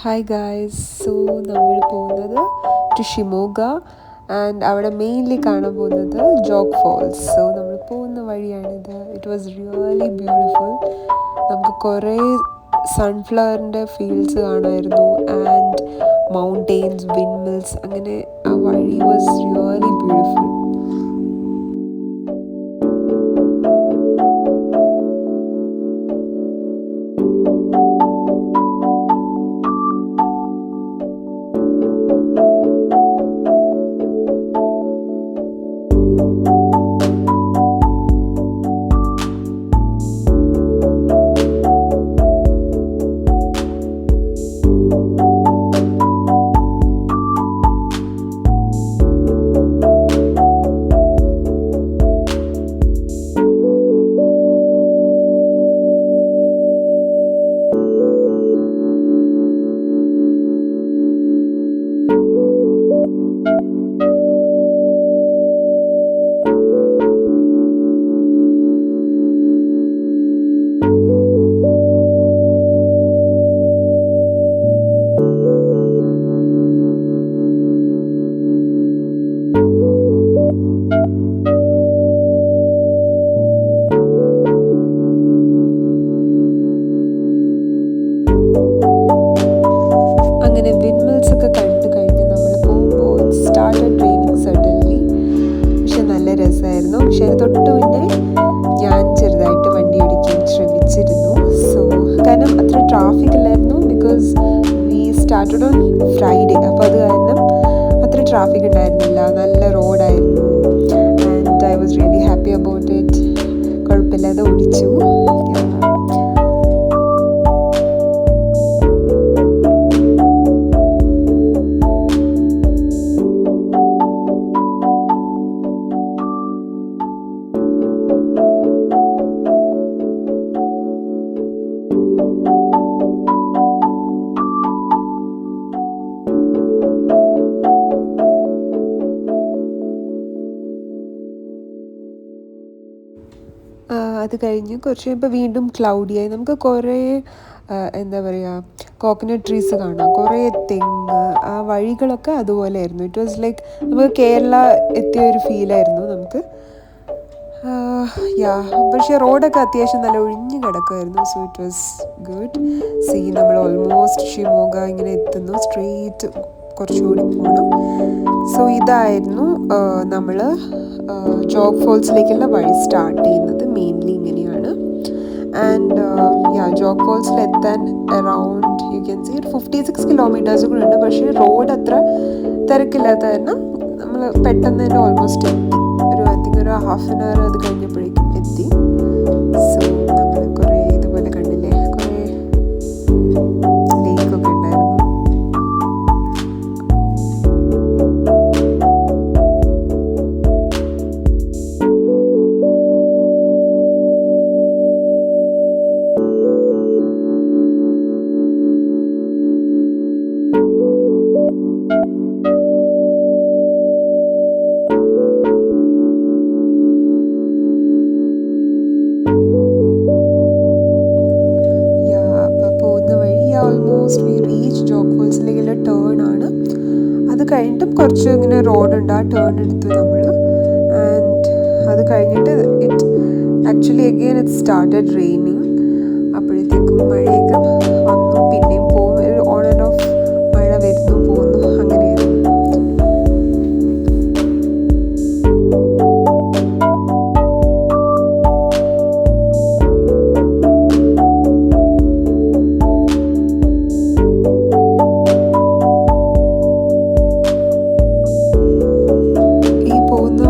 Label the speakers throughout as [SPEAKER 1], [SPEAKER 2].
[SPEAKER 1] Hi guys, നമ്മൾ പോകുന്നത് to Shimoga and അവിടെ മെയിൻലി കാണാൻ പോകുന്നത് ജോഗ് ഫോൾസ്. നമ്മൾ പോകുന്ന വഴിയാണിത്. It was really beautiful. നമുക്ക് കുറേ സൺഫ്ലവറിൻ്റെ ഫീൽഡ്സ് കാണാമായിരുന്നു ആൻഡ് മൗണ്ടെയ്ൻസ്, വിൻഡ് മിൽസ്. അങ്ങനെ ആ വഴി വാസ് റിയലി ബ്യൂട്ടിഫുൾ. അങ്ങനെ വിൻമിൽസ് ഒക്കെ കണ്ടു കഴിഞ്ഞ് നമ്മൾ പോകുമ്പോൾ സ്റ്റാർട്ടഡ് റെയിനിങ് സഡൻലി. പക്ഷെ നല്ല രസമായിരുന്നു. പക്ഷെ അതിന് തൊട്ട് മുന്നേ ഞാൻ ചെറുതായിട്ട് വണ്ടി ഓടിക്കാൻ ശ്രമിച്ചിരുന്നു. കാരണം അത്ര ട്രാഫിക് ഇല്ലായിരുന്നു. Because we started on Friday. അപ്പോൾ അത് കാരണം അത്ര ട്രാഫിക് ഉണ്ടായിരുന്നില്ല. നല്ല റോഡായിരുന്നു and I was really happy about it. കുഴപ്പമില്ലാതെ ഓടിച്ചു. അത് കഴിഞ്ഞ് കുറച്ച് കഴിയുമ്പോൾ വീണ്ടും ക്ലൗഡിയായി. നമുക്ക് കുറേ എന്താ പറയുക, കോക്കനട്ട് ട്രീസ് കാണാം, കുറേ തെങ്ങ്. ആ വഴികളൊക്കെ അതുപോലെയായിരുന്നു. ഇറ്റ് വാസ് ലൈക്ക് നമുക്ക് കേരള എത്തിയ ഒരു ഫീലായിരുന്നു നമുക്ക്. പക്ഷേ റോഡൊക്കെ അത്യാവശ്യം നല്ല ഒഴിഞ്ഞ് കിടക്കുമായിരുന്നു. So it was good. നമ്മൾ ഓൾമോസ്റ്റ് ഷിമോഗ ഇങ്ങനെ എത്തുന്നു. സ്ട്രെയിറ്റ് കുറച്ചുകൂടി പോകണം. ഇതായിരുന്നു നമ്മൾ ജോഗ് ഫോൾസിലേക്കുള്ള വഴി സ്റ്റാർട്ട് ചെയ്യുന്നത്. മെയിൻലി ഇങ്ങനെയാണ്. ആൻഡ് ജോഗ് ഫോൾസിൽ എത്താൻ around you can see 56 kilometres കൂടെ ഉണ്ട്. പക്ഷേ റോഡ് അത്ര തിരക്കില്ലാത്ത കാരണം നമ്മൾ പെട്ടെന്ന് തന്നെ ഓൾമോസ്റ്റ് എത്തി. ഐ തിങ്ക് ഒരു ഹാഫ് ആൻ അവർ അത് കഴിഞ്ഞപ്പോഴേക്കും എത്തി. നമ്മൾ കുറേ ഇതുപോലെ കണ്ടില്ലേ, കുറേ ലേക്കൊക്കെ ഉണ്ടായിരുന്നു. ഓൾമോസ്റ്റ് വി റീച്ച് ജോഗ് ഫോൾസിലേക്കുള്ള ടേൺ ആണ്. അത് കഴിഞ്ഞിട്ടും കുറച്ച് ഇങ്ങനെ റോഡുണ്ട്. ആ ടേൺ എടുത്തു നമ്മൾ. ആൻഡ് അത് കഴിഞ്ഞിട്ട് it actually again it started raining. അപ്പോഴത്തേക്കും മഴയൊക്കെ വന്നു. പിന്നെയും പോകും, ഓൺ ആൻഡ് ഓഫ് മഴ വരുന്നു പോകുന്നു, അങ്ങനെയായിരുന്നു.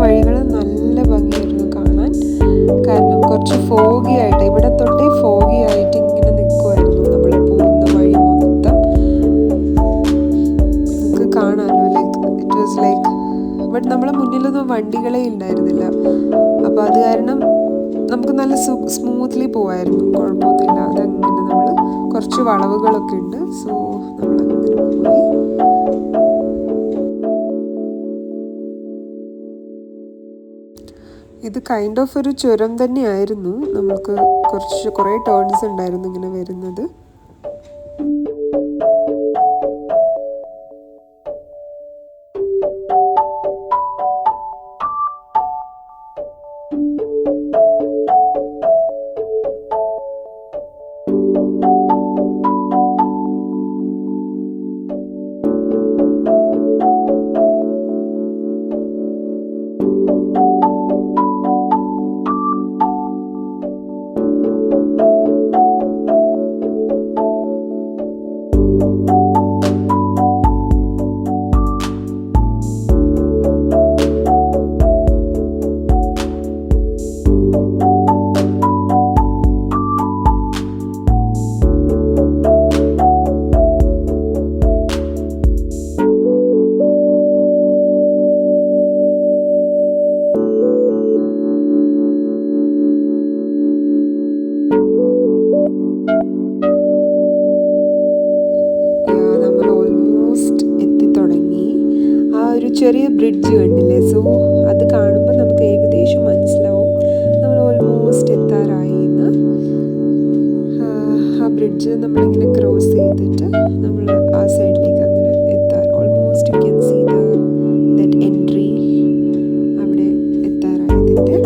[SPEAKER 1] വഴികൾ നല്ല ഭംഗിയായിരുന്നു കാണാൻ. കാരണം കുറച്ച് ഫോഗി ആയിട്ട്, ഇവിടെ തൊട്ടേ ഫോഗി ആയിട്ട് ഇങ്ങനെ നിൽക്കുമായിരുന്നു നമ്മൾ പോകുന്ന വഴി മൊത്തം. നമുക്ക് കാണാമല്ലോ, ഇറ്റ് വാസ് ലൈക്ക്. ബട്ട് നമ്മളെ മുന്നിലൊന്നും വണ്ടികളെ ഉണ്ടായിരുന്നില്ല. അപ്പോൾ അത് കാരണം നമുക്ക് നല്ല സ്മൂത്ത്ലി പോവായിരുന്നു, കുഴപ്പമൊന്നുമില്ലാതെ. അങ്ങനെ നമ്മൾ കുറച്ച് വളവുകളൊക്കെ ഉണ്ട്. നമ്മളങ്ങനെ പോയി. ഇത് കൈൻഡ് ഓഫ് ഒരു ചുരം തന്നെയായിരുന്നു. നമുക്ക് കുറേ ടേൺസ് ഉണ്ടായിരുന്നു ഇങ്ങനെ വരുന്നത്. ചെറിയ ബ്രിഡ്ജ് കണ്ടില്ലേ? സോ അത് കാണുമ്പോൾ നമുക്ക് ഏകദേശം മനസ്സിലാവും നമ്മൾ ഓൾമോസ്റ്റ് എത്താറായി എന്ന്. ആ ബ്രിഡ്ജ് നമ്മളിങ്ങനെ ക്രോസ് ചെയ്തിട്ട് നമ്മൾ ആ സൈഡിലേക്ക് അങ്ങനെ എത്താൻ almost you can see that entry അവിടെ എത്താറായതിൻ്റെ.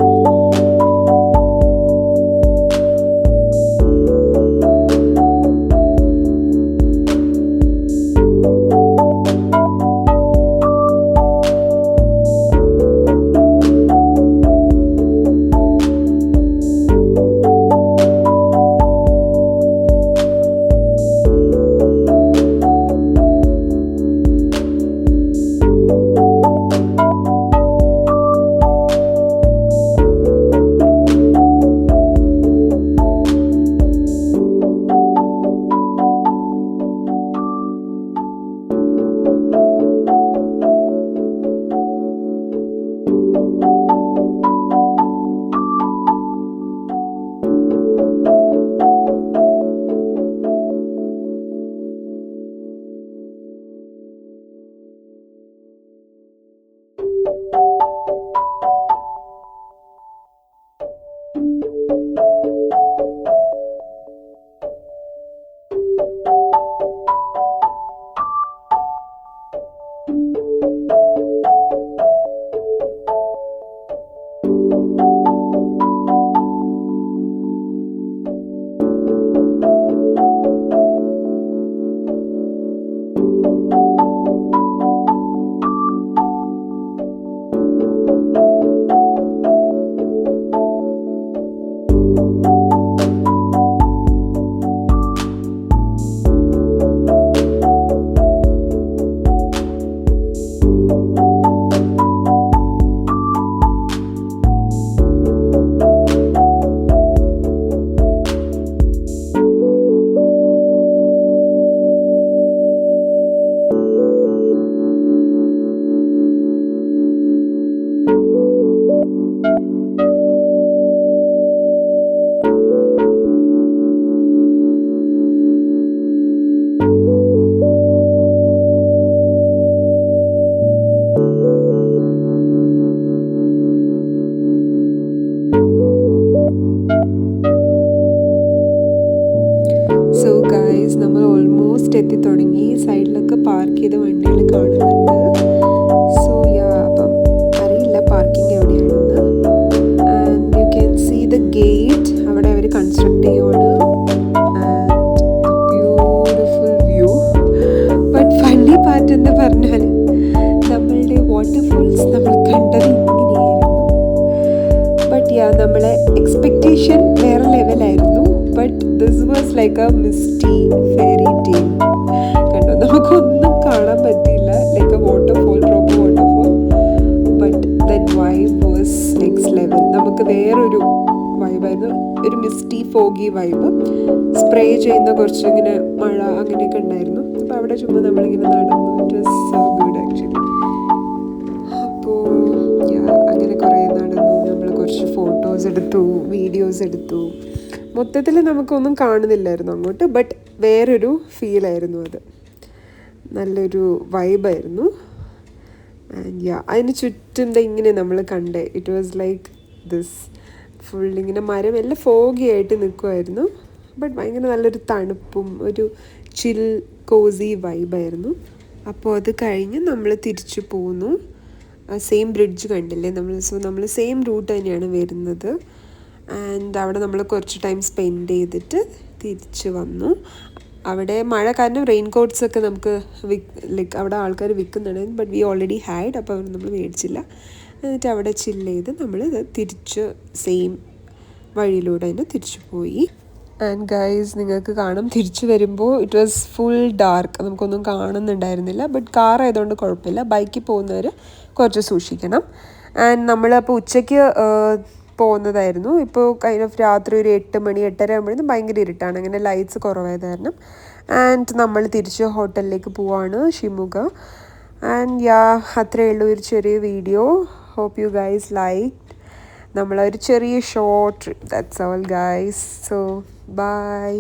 [SPEAKER 1] നമ്മൾ ഓൾമോസ്റ്റ് എത്തി തുടങ്ങി. സൈഡിലൊക്കെ പാർക്ക് ചെയ്ത വണ്ടികൾ കാണുന്നുണ്ട്. സോ അപ്പം അറിയില്ല പാർക്കിംഗ് എവിടെയാണെന്ന്. And you can see the gate അവിടെ അവർ കൺസ്ട്രക്ട് ചെയ്യുവാണ്. Beautiful view. But funny part എന്ന് പറഞ്ഞാൽ നമ്മളുടെ വാട്ടർഫോൾസ് നമ്മൾ കണ്ടത് ഇങ്ങനെയായിരുന്നു. ബട്ട് നമ്മളെ എക്സ്പെക്റ്റേഷൻ വേറെ ലെവലായിരുന്നു. But this was like a misty fairy tale. കണ്ടോ, നമുക്കൊന്നും കാണാൻ പറ്റിയില്ല. Like a waterfall, proper waterfall. But that vibe was next level. നമുക്ക് വേറൊരു വൈബായിരുന്നു, ഒരു മിസ്റ്റി ഫോഗി വൈബ്. സ്പ്രേ ചെയ്യുന്ന കുറച്ചിങ്ങനെ മഴ അങ്ങനെയൊക്കെ ഉണ്ടായിരുന്നു. അപ്പോൾ അവിടെ ചുമ്മാ നമ്മളിങ്ങനെ നടന്നു. It was so good actually. അപ്പോൾ അങ്ങനെ കുറേ നടന്നു. നമ്മൾ കുറച്ച് ഫോട്ടോസ് എടുത്തു, വീഡിയോസ് എടുത്തു. മൊത്തത്തിൽ നമുക്കൊന്നും കാണുന്നില്ലായിരുന്നു അങ്ങോട്ട്. ബട്ട് വേറൊരു ഫീലായിരുന്നു അത്. നല്ലൊരു വൈബായിരുന്നു. ആൻഡ് അതിന് ചുറ്റും ഇങ്ങനെ നമ്മൾ കണ്ടേ. It was like this full ഇങ്ങനെ മരം എല്ലാം ഫോഗി ആയിട്ട് നിൽക്കുമായിരുന്നു. ബട്ട് ഭയങ്കര നല്ലൊരു തണുപ്പും ഒരു ചിൽ കോസി വൈബായിരുന്നു. അപ്പോൾ അത് കഴിഞ്ഞ് നമ്മൾ തിരിച്ചു പോന്നു. സെയിം ബ്രിഡ്ജ് കണ്ടില്ലേ നമ്മൾ. സോ നമ്മൾ സെയിം റൂട്ട് തന്നെയാണ് വരുന്നത്. ആൻഡ് അവിടെ നമ്മൾ കുറച്ച് ടൈം സ്പെൻഡ് ചെയ്തിട്ട് തിരിച്ച് വന്നു. അവിടെ മഴ കാരണം റെയിൻ കോട്ട്സൊക്കെ നമുക്ക് ലൈക്ക് അവിടെ ആൾക്കാർ വിൽക്കുന്നുണ്ട്. But we already had. അപ്പോൾ നമ്മൾ മേടിച്ചില്ല. എന്നിട്ട് അവിടെ ചില്ല് ചെയ്ത് നമ്മൾ തിരിച്ച് സെയിം വഴിയിലൂടെ തന്നെ തിരിച്ചു പോയി. ആൻഡ് ഗൈസ് നിങ്ങൾക്ക് കാണാം തിരിച്ചു വരുമ്പോൾ ഇറ്റ് വാസ് ഫുൾ ഡാർക്ക്, നമുക്കൊന്നും കാണുന്നുണ്ടായിരുന്നില്ല. ബട്ട് കാർ ആയതുകൊണ്ട് കുഴപ്പമില്ല, ബൈക്കിൽ പോകുന്നവർ കുറച്ച് സൂക്ഷിക്കണം. ആൻഡ് നമ്മളപ്പോൾ ഉച്ചയ്ക്ക് പോകുന്നതായിരുന്നു. ഇപ്പോൾ കൈൻഡ് ഓഫ് രാത്രി ഒരു 8 മണി 8:30 ആകുമ്പോഴേക്കും ഭയങ്കര ഇരുട്ടാണ്, അങ്ങനെ ലൈറ്റ്സ് കുറവായത് കാരണം. ആൻഡ് നമ്മൾ തിരിച്ച് ഹോട്ടലിലേക്ക് പോവാണ്, ഷിമുഗ. ആൻഡ് യാ, അത്രയേ ഉള്ളൂ ഒരു ചെറിയ video. Hope you guys like നമ്മളൊരു ചെറിയ short trip. That's all guys. So by.